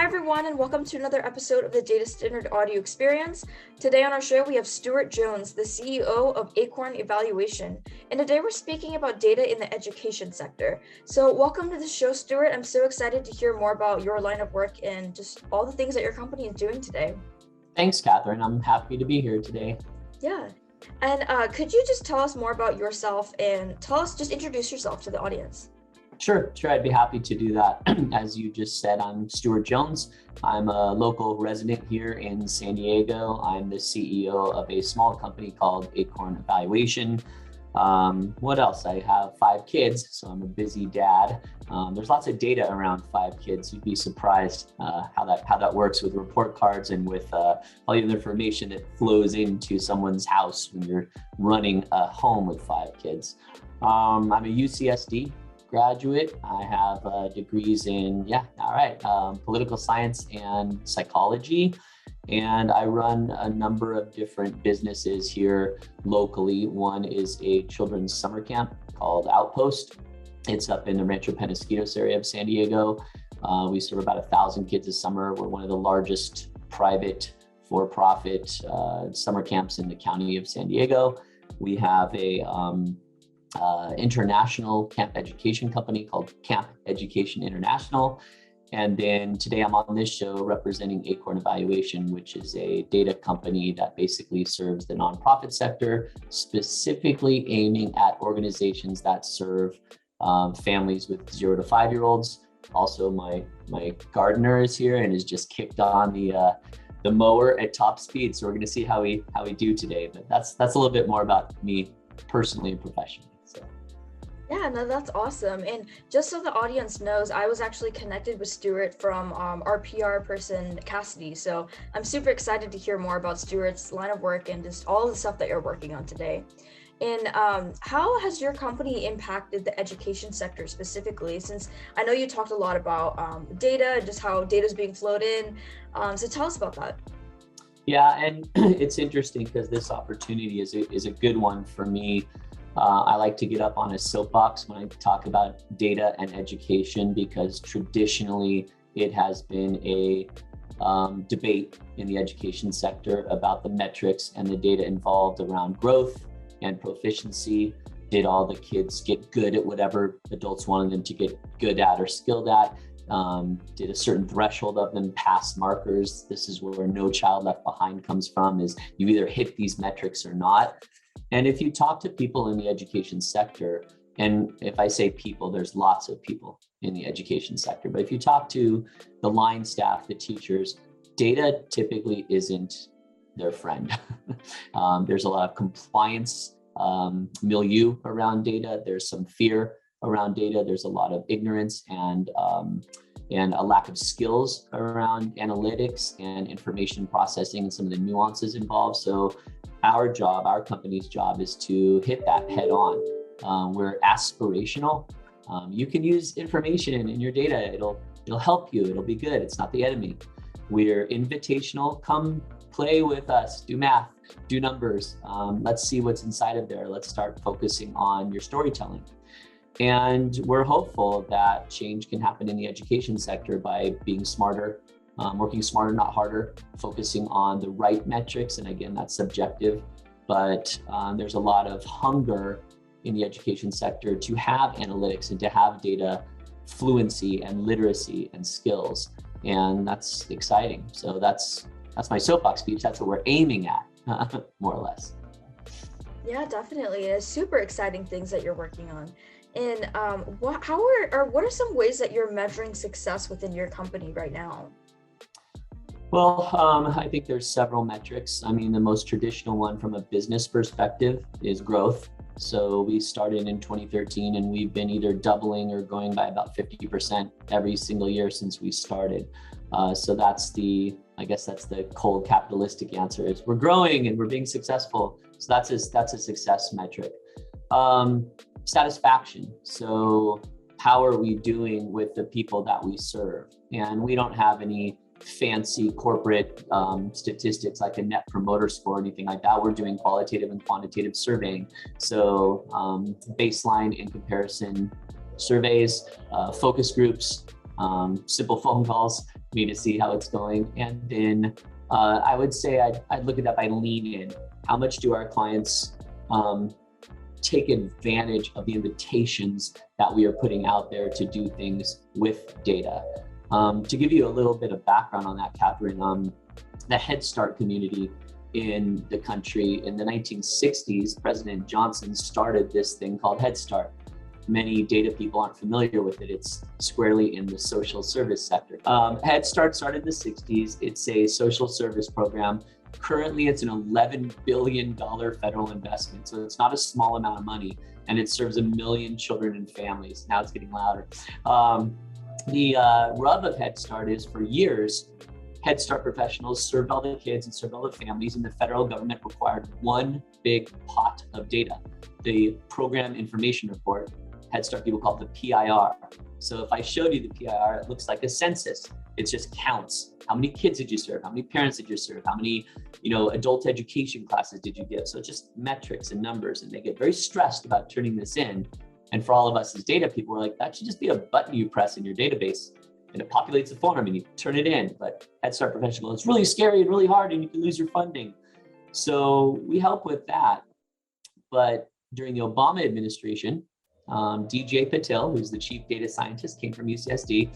everyone, and welcome to another episode of the Data Standard Audio Experience. Today on our show, we have Stuart Jones, the CEO of Acorn Evaluation. And today we're speaking about data in the education sector. So welcome to the show, Stuart. I'm so excited to hear more about your line of work and just all the things that your company is doing today. Thanks, Catherine. I'm happy to be here today. Yeah. And could you just tell us more about yourself and just introduce yourself to the audience? Sure, I'd be happy to do that. As you just said, I'm Stuart Jones. I'm a local resident here in San Diego. I'm the CEO of a small company called Acorn Evaluation. What else? I have 5 kids, so I'm a busy dad. There's lots of data around 5 kids. You'd be surprised how that works with report cards and with all the other information that flows into someone's house when you're running a home with 5 kids. I'm a UCSD graduate. I have degrees in, political science and psychology. And I run a number of different businesses here locally. One is a children's summer camp called Outpost. It's up in the Rancho Penasquitos area of San Diego. We serve about 1,000 kids a summer. We're one of the largest private for-profit summer camps in the county of San Diego. We have a international camp education company called Camp Education International. And then today I'm on this show representing Acorn Evaluation, which is a data company that basically serves the nonprofit sector, specifically aiming at organizations that serve families with 0 to 5-year-olds. Also, my gardener is here and has just kicked on the mower at top speed. So we're going to see how we do today. But that's a little bit more about me personally and professionally. Yeah, no, that's awesome. And just so the audience knows, I was actually connected with Stuart from our PR person, Cassidy. So I'm super excited to hear more about Stuart's line of work and just all the stuff that you're working on today. And how has your company impacted the education sector specifically? Since I know you talked a lot about data, just how data is being flowed in. So tell us about that. Yeah, and it's interesting because this opportunity is a good one for me. I like to get up on a soapbox when I talk about data and education because traditionally it has been a debate in the education sector about the metrics and the data involved around growth and proficiency. Did all the kids get good at whatever adults wanted them to get good at or skilled at? Did a certain threshold of them pass markers? This is where No Child Left Behind comes from, is you either hit these metrics or not. And if you talk to people in the education sector, and if I say people, there's lots of people in the education sector, but if you talk to the line staff, the teachers, data typically isn't their friend. There's a lot of compliance milieu around data. There's some fear around data. There's a lot of ignorance and a lack of skills around analytics and information processing and some of the nuances involved. So our company's job is to hit that head on. We're aspirational. You can use information in your data. It'll help you. It'll be good. It's not the enemy. We're invitational. Come play with us. Do math, do numbers. Let's see what's inside of there. Let's start focusing on your storytelling. And we're hopeful that change can happen in the education sector by being smarter, working smarter, not harder, focusing on the right metrics. And again, that's subjective, but there's a lot of hunger in the education sector to have analytics and to have data fluency and literacy and skills. And that's exciting. So that's my soapbox speech. That's what we're aiming at, more or less. Yeah, definitely. It's super exciting things that you're working on. And what are some ways that you're measuring success within your company right now? Well, I think there's several metrics. I mean, the most traditional one from a business perspective is growth. So we started in 2013 and we've been either doubling or going by about 50% every single year since we started. So that's the cold capitalistic answer is we're growing and we're being successful. So that's a success metric. Satisfaction. So how are we doing with the people that we serve? And we don't have any fancy corporate statistics like a net promoter score or anything like that. We're doing qualitative and quantitative surveying. So baseline and comparison surveys, focus groups, simple phone calls for me to see how it's going. And then I would say I'd look at that by lean in. How much do our clients take advantage of the invitations that we are putting out there to do things with data? To give you a little bit of background on that, Catherine, the Head Start community in the country in the 1960s, President Johnson started this thing called Head Start. Many data people aren't familiar with it. It's squarely in the social service sector. Head Start started in the 60s. It's a social service program. Currently, it's an $11 billion federal investment. So it's not a small amount of money, and it serves 1 million children and families. Now it's getting louder. The rub of Head Start is, for years, Head Start professionals served all the kids and served all the families, and the federal government required one big pot of data, the Program Information Report. Head Start people call it the PIR. So if I showed you the PIR, it looks like a census. It just counts. How many kids did you serve? How many parents did you serve? How many, adult education classes did you give? So just metrics and numbers, and they get very stressed about turning this in. And for all of us as data people, we're like, that should just be a button you press in your database, and it populates a form and you turn it in. But Head Start professional, it's really scary and really hard, and you can lose your funding. So we help with that. But during the Obama administration, DJ Patel, who's the chief data scientist, came from UCSD.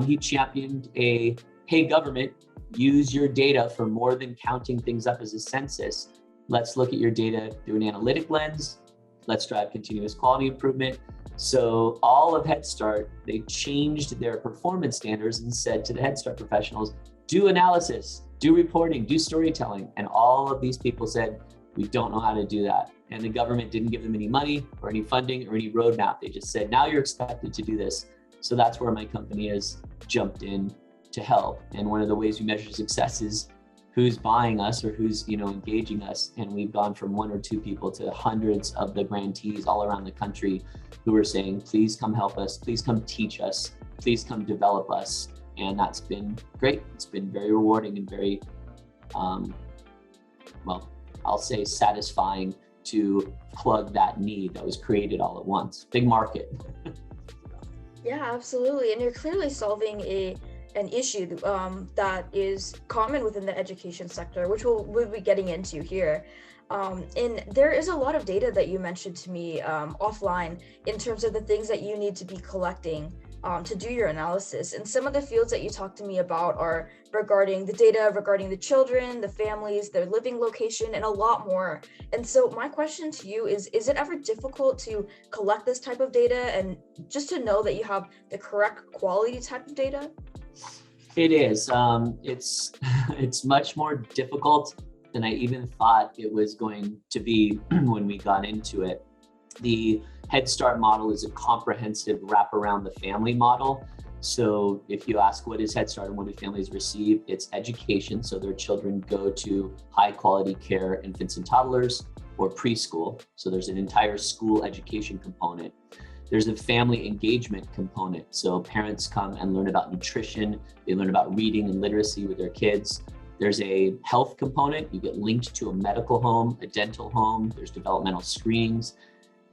He championed hey, government, use your data for more than counting things up as a census. Let's look at your data through an analytic lens. Let's drive continuous quality improvement. So all of Head Start, they changed their performance standards and said to the Head Start professionals, do analysis, do reporting, do storytelling. And all of these people said, we don't know how to do that. And the government didn't give them any money or any funding or any roadmap. They just said, now you're expected to do this. So that's where my company has jumped in to help. And one of the ways we measure success is who's buying us or who's engaging us. And we've gone from 1 or 2 people to hundreds of the grantees all around the country who are saying, please come help us, please come teach us, please come develop us. And that's been great. It's been very rewarding and very, I'll say satisfying to plug that need that was created all at once. Big market. Yeah, absolutely. And you're clearly solving an issue that is common within the education sector, which we'll be getting into here. And there is a lot of data that you mentioned to me offline in terms of the things that you need to be collecting to do your analysis. And some of the fields that you talked to me about are regarding the data, regarding the children, the families, their living location, and a lot more. And so my question to you is it ever difficult to collect this type of data and just to know that you have the correct quality type of data? It is. It's much more difficult than I even thought it was going to be when we got into it. The Head Start model is a comprehensive wrap around the family model. So if you ask what is Head Start and what do families receive, it's education. So their children go to high quality care, infants and toddlers, or preschool. So there's an entire school education component. There's a family engagement component. So parents come and learn about nutrition. They learn about reading and literacy with their kids. There's a health component. You get linked to a medical home, a dental home. There's developmental screenings.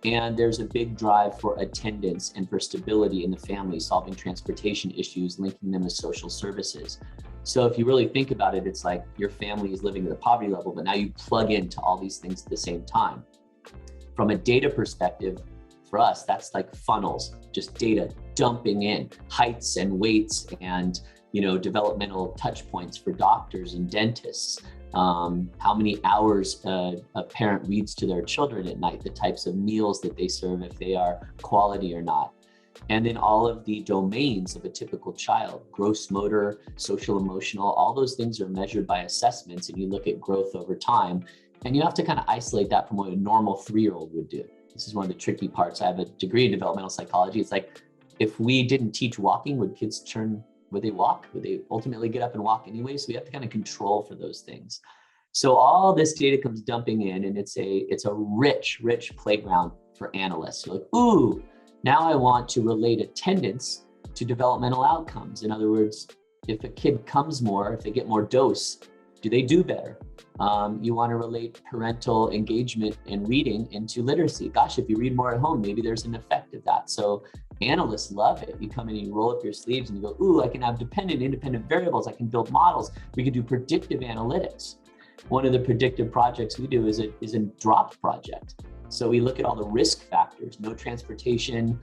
And there's a big drive for attendance and for stability in the family, solving transportation issues, linking them to social services. So if you really think about it, it's like your family is living at the poverty level, but now you plug into all these things at the same time. From a data perspective, for us, that's like funnels, just data dumping in, heights and weights and developmental touch points for doctors and dentists. How many hours a parent reads to their children at night, the types of meals that they serve, if they are quality or not. And then all of the domains of a typical child, gross motor, social emotional, all those things are measured by assessments, and you look at growth over time, and you have to kind of isolate that from what a normal 3-year-old would do. This is one of the tricky parts. I have a degree in developmental psychology. It's like, if we didn't teach walking, would they walk? Would they ultimately get up and walk anyway? So we have to kind of control for those things. So all this data comes dumping in, and it's a rich playground for analysts. You're like, ooh, now I want to relate attendance to developmental outcomes. In other words, if a kid comes more, if they get more dose, do they do better? You want to relate parental engagement and reading into literacy. Gosh, if you read more at home, maybe there's an effect of that. So Analysts love it. You come in and you roll up your sleeves and you go, ooh, I can have dependent, independent variables. I can build models. We can do predictive analytics. One of the predictive projects we do is a drop project. So we look at all the risk factors: no transportation,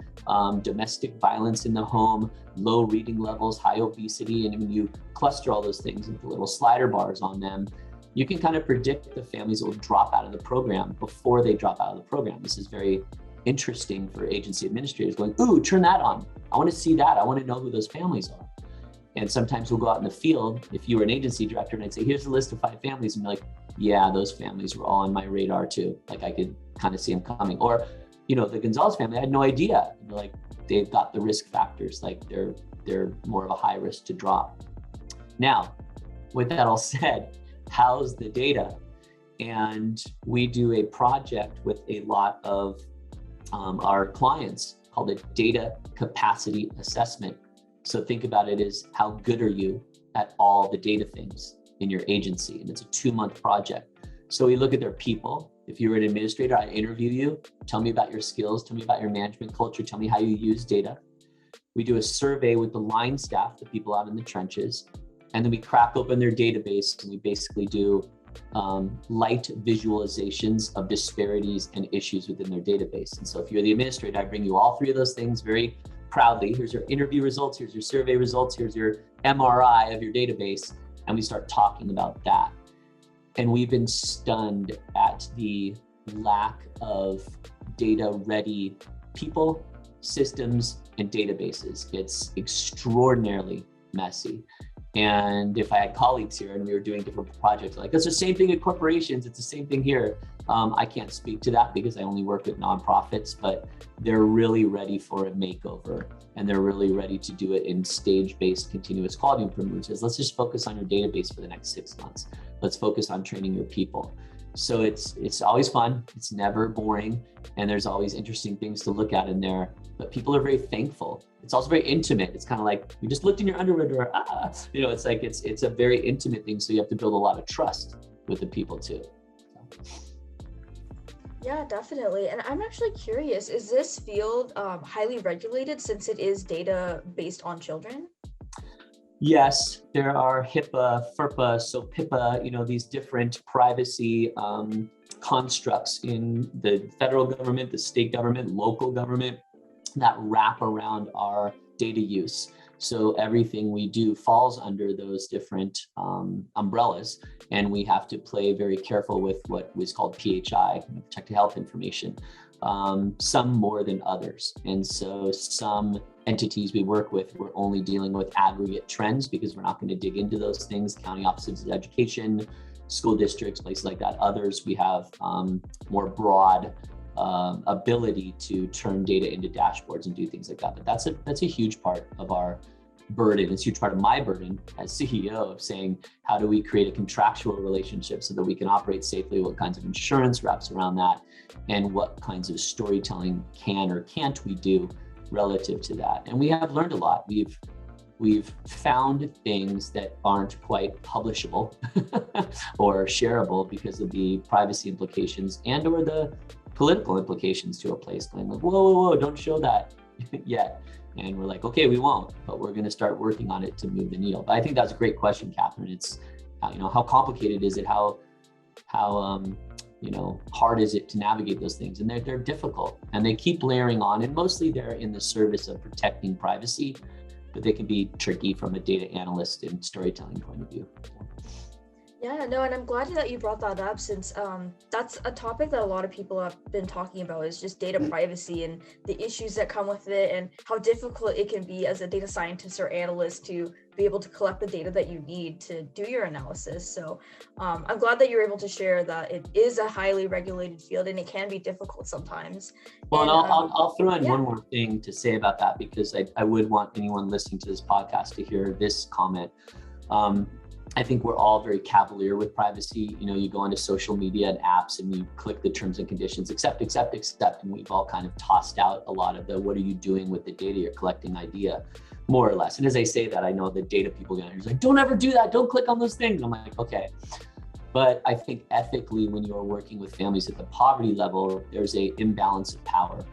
domestic violence in the home, low reading levels, high obesity. And when you cluster all those things into little slider bars on them, you can kind of predict the families that will drop out of the program before they drop out of the program. This is very interesting for agency administrators, going, ooh, turn that on. I want to see that. I want to know who those families are. And sometimes we'll go out in the field, if you were an agency director, and I'd say, here's the list of 5 families. And you're like, yeah, those families were all on my radar too. Like I could kind of see them coming. Or, you know, the Gonzalez family, I had no idea. And like, they've got the risk factors, like they're more of a high risk to drop. Now, with that all said, how's the data? And we do a project with a lot of our clients called a data capacity assessment. So think about it as, how good are you at all the data things in your agency? And it's a 2-month project. So we look at their people. If you were an administrator, I interview you, tell me about your skills, tell me about your management culture, tell me how you use data. We do a survey with the line staff, the people out in the trenches, and then we crack open their database and we basically do light visualizations of disparities and issues within their database. And so if you're the administrator, I bring you all 3 of those things very proudly. Here's your interview results, here's your survey results, here's your MRI of your database, and we start talking about that. And we've been stunned at the lack of data-ready people, systems, and databases. It's extraordinarily messy. And if I had colleagues here and we were doing different projects, like, it's the same thing at corporations, it's the same thing here. I can't speak to that because I only work with nonprofits, but they're really ready for a makeover, and they're really ready to do it in stage-based continuous quality improvement. Says, let's just focus on your database for the next 6 months. Let's focus on training your people. So it's always fun, it's never boring, and there's always interesting things to look at in there, but people are very thankful. It's also very intimate. It's kind of like, you just looked in your underwear drawer, you know, it's like, it's a very intimate thing. So you have to build a lot of trust with the people too. So. Yeah, definitely. And I'm actually curious, is this field highly regulated since it is data based on children? Yes, there are HIPAA, FERPA, so PIPA, you know, these different privacy constructs in the federal government, the state government, local government, that wrap around our data use. So everything we do falls under those different umbrellas, and we have to play very careful with what was called PHI, protected health information, some more than others. And so some entities we work with, we're only dealing with aggregate trends because we're not going to dig into those things. County offices of education, school districts, places like that. Others, we have more broad ability to turn data into dashboards and do things like that. But that's a huge part of our burden. It's a huge part of my burden as CEO of saying, how do we create a contractual relationship so that we can operate safely? What kinds of insurance wraps around that? And what kinds of storytelling can or can't we do relative to that? And we have learned a lot. We've found things that aren't quite publishable or shareable because of the privacy implications and or the political implications to a place, going like, whoa, don't show that yet. And we're like, okay, we won't, but we're going to start working on it to move the needle. But I think that's a great question, Catherine. It's, you know, how complicated is it? How you know, hard is it to navigate those things? And they're difficult, and they keep layering on, and mostly they're in the service of protecting privacy, but they can be tricky from a data analyst and storytelling point of view. Yeah, no, and I'm glad that you brought that up, since that's a topic that a lot of people have been talking about, is just data privacy and the issues that come with it, and how difficult it can be as a data scientist or analyst to be able to collect the data that you need to do your analysis. So I'm glad that you're able to share that it is a highly regulated field and it can be difficult sometimes. Well, and I'll throw in one more thing to say about that, because I would want anyone listening to this podcast to hear this comment. I think we're all very cavalier with privacy. You know, you go onto social media and apps and you click the terms and conditions, accept. And we've all kind of tossed out a lot of the, what are you doing with the data you're collecting idea, more or less. And as I say that, I know the data people are like, don't ever do that. Don't click on those things. I'm like, okay. But I think ethically, when you're working with families at the poverty level, there's a imbalance of power.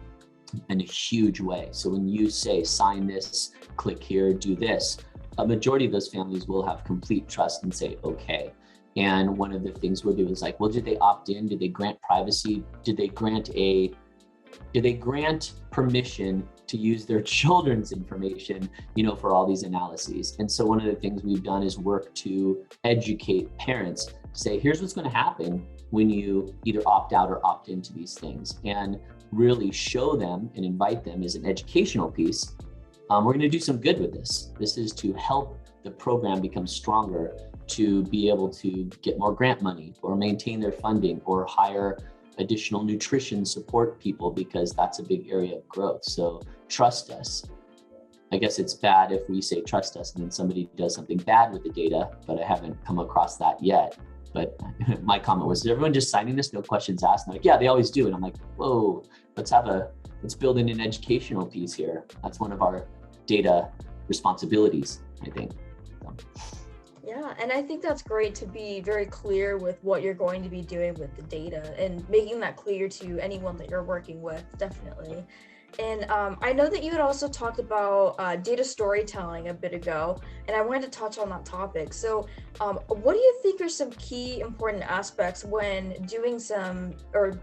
in a huge way. So when you say, sign this, click here, do this, a majority of those families will have complete trust and say, okay. And one of the things we'll do is like, well, did they opt in? Did they grant privacy? Did they grant permission to use their children's information, for all these analyses? And so one of the things we've done is work to educate parents, say, here's what's going to happen when you either opt out or opt into these things, and really show them and invite them as an educational piece. We're going to do some good with this. This is to help the program become stronger, to be able to get more grant money or maintain their funding or hire additional nutrition support people, because that's a big area of growth. So trust us. I guess it's bad if we say trust us and then somebody does something bad with the data, but I haven't come across that yet. But my comment was, is everyone just signing this, no questions asked? And like, yeah, they always do. And I'm like, whoa, let's build in an educational piece here. That's one of our data responsibilities, I think. So. Yeah, and I think that's great to be very clear with what you're going to be doing with the data and making that clear to anyone that you're working with, definitely. And I know that you had also talked about data storytelling a bit ago, and I wanted to touch on that topic. So what do you think are some key important aspects when doing or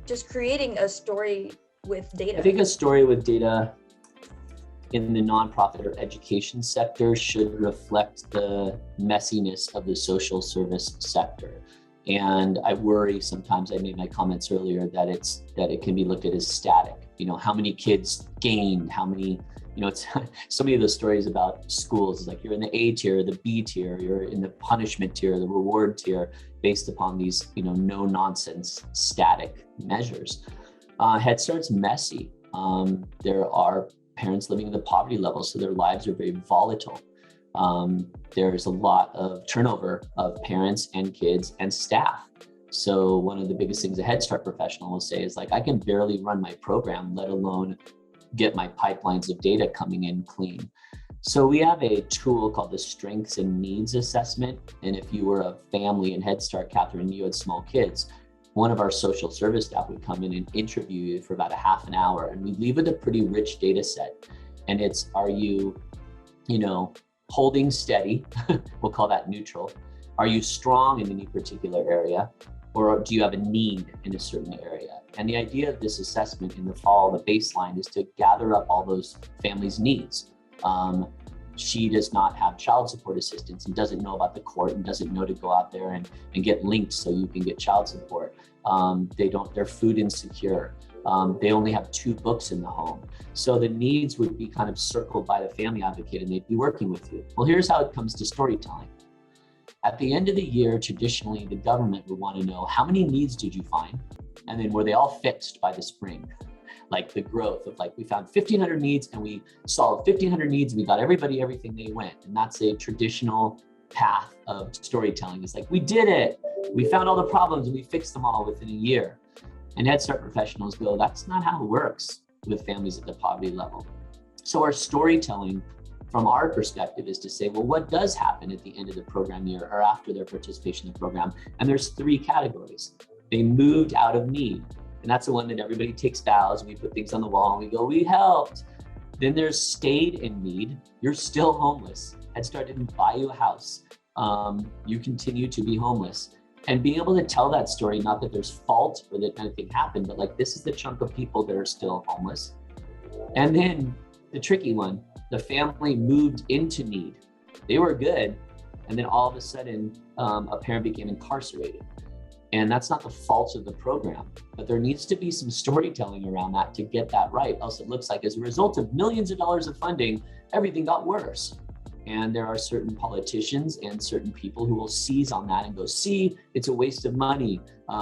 just creating a story with data? I think a story with data in the nonprofit or education sector should reflect the messiness of the social service sector. And I worry sometimes, I made my comments earlier, that it can be looked at as static. How many kids gained, how many, it's so many of those stories about schools is like, you're in the A tier, the B tier, you're in the punishment tier, the reward tier, based upon these, no nonsense static measures. Head Start's messy. There are parents living in the poverty level, so their lives are very volatile. There's a lot of turnover of parents and kids and staff. So one of the biggest things a Head Start professional will say is like, I can barely run my program, let alone get my pipelines of data coming in clean. So we have a tool called the Strengths and Needs Assessment. And if you were a family in Head Start, Catherine, you had small kids, one of our social service staff would come in and interview you for about a half an hour, and we leave with a pretty rich data set. And it's, are you, holding steady? We'll call that neutral. Are you strong in any particular area? Or do you have a need in a certain area? And the idea of this assessment in the fall, the baseline, is to gather up all those families' needs. She does not have child support assistance and doesn't know about the court and doesn't know to go out there and get linked so you can get child support. They're food insecure. They only have 2 books in the home. So the needs would be kind of circled by the family advocate and they'd be working with you. Well, here's how it comes to storytelling. At the end of the year, traditionally, the government would want to know, how many needs did you find? And then were they all fixed by the spring? Like the growth of we found 1,500 needs and we solved 1,500 needs and we got everybody everything they went. And that's a traditional path of storytelling. It's like, we did it. We found all the problems and we fixed them all within a year. And Head Start professionals go, that's not how it works with families at the poverty level. So our storytelling from our perspective is to say, well, what does happen at the end of the program year or after their participation in the program? And there's 3 categories. They moved out of need. And that's the one that everybody takes vows and we put things on the wall and we go, we helped. Then there's stayed in need. You're still homeless. Head Start didn't buy you a house. You continue to be homeless. And being able to tell that story, not that there's fault or that anything happened, but this is the chunk of people that are still homeless. And then the tricky one, the family moved into need. They were good. And then all of a sudden, a parent became incarcerated. And that's not the fault of the program, but there needs to be some storytelling around that to get that right. Else it looks like as a result of millions of dollars of funding, everything got worse. And there are certain politicians and certain people who will seize on that and go, see, it's a waste of money.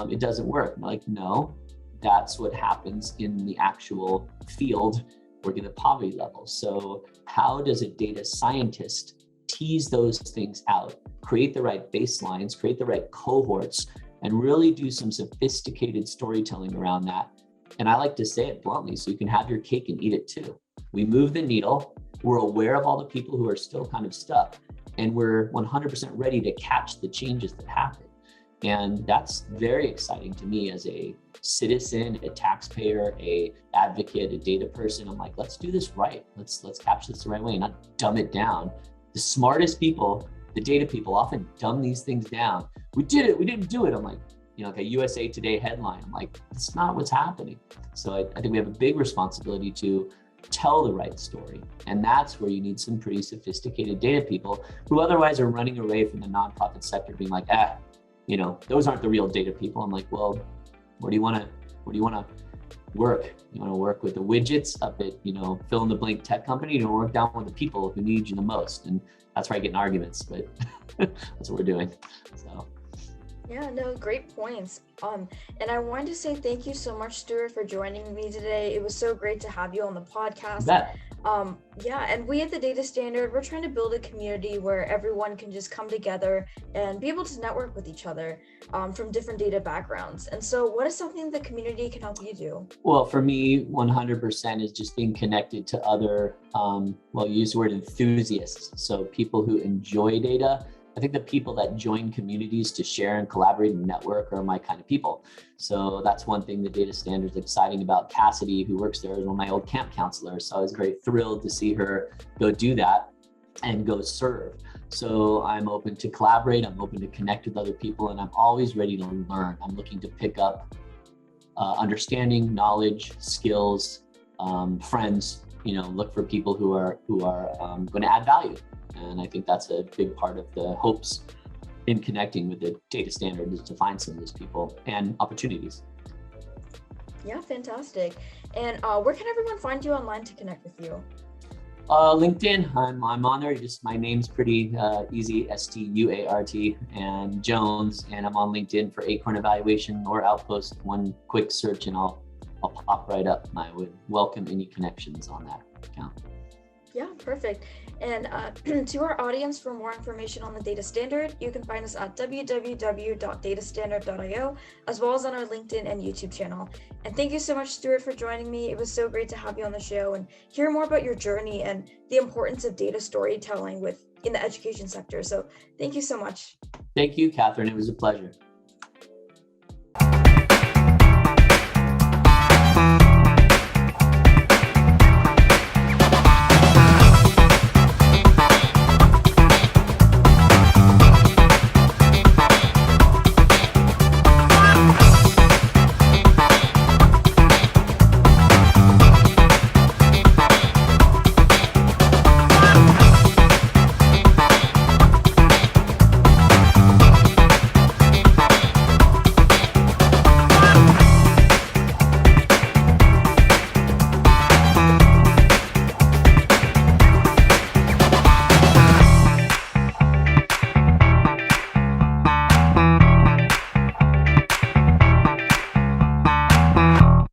It doesn't work. I'm like, no, that's what happens in the actual field working at poverty level. So how does a data scientist tease those things out, create the right baselines, create the right cohorts, and really do some sophisticated storytelling around that? And I like to say it bluntly, so you can have your cake and eat it too. We move the needle. We're aware of all the people who are still kind of stuck, and we're 100% ready to catch the changes that happen. And that's very exciting to me as a citizen, a taxpayer, a advocate, a data person. I'm like, let's do this right. Let's capture this the right way, not dumb it down. The smartest people, the data people, often dumb these things down. We did it, we didn't do it. I'm like, like a USA Today headline. I'm like, that's not what's happening. So I think we have a big responsibility to tell the right story. And that's where you need some pretty sophisticated data people who otherwise are running away from the nonprofit sector, being like, those aren't the real data people. I'm like, well, where do you want to work? You want to work with the widgets up at, fill in the blank tech company? You want to work down with the people who need you the most. And that's where I get in arguments, but that's what we're doing. So. Yeah, no, great points. And I wanted to say thank you so much, Stuart, for joining me today. It was so great to have you on the podcast. And we at the Data Standard, we're trying to build a community where everyone can just come together and be able to network with each other from different data backgrounds. And so what is something the community can help you do? Well, for me, 100% is just being connected to other, use the word enthusiasts. So people who enjoy data. I think the people that join communities to share and collaborate and network are my kind of people. So that's one thing the Data Standard is exciting about. Cassidy, who works there, is one of my old camp counselors. So I was very thrilled to see her go do that and go serve. So I'm open to collaborate. I'm open to connect with other people, and I'm always ready to learn. I'm looking to pick up understanding, knowledge, skills, friends. Look for people who are going to add value. And I think that's a big part of the hopes in connecting with the Data Standard, is to find some of those people and opportunities. Yeah, fantastic. And where can everyone find you online to connect with you? LinkedIn, I'm on there. My name's pretty easy, Stuart, and Jones, and I'm on LinkedIn for Acorn Evaluation or Outpost. One quick search and I'll pop right up. And I would welcome any connections on that account. Yeah, perfect. And to our audience, for more information on the Data Standard, you can find us at www.datastandard.io, as well as on our LinkedIn and YouTube channel. And thank you so much, Stuart, for joining me. It was so great to have you on the show and hear more about your journey and the importance of data storytelling in the education sector. So thank you so much. Thank you, Catherine. It was a pleasure.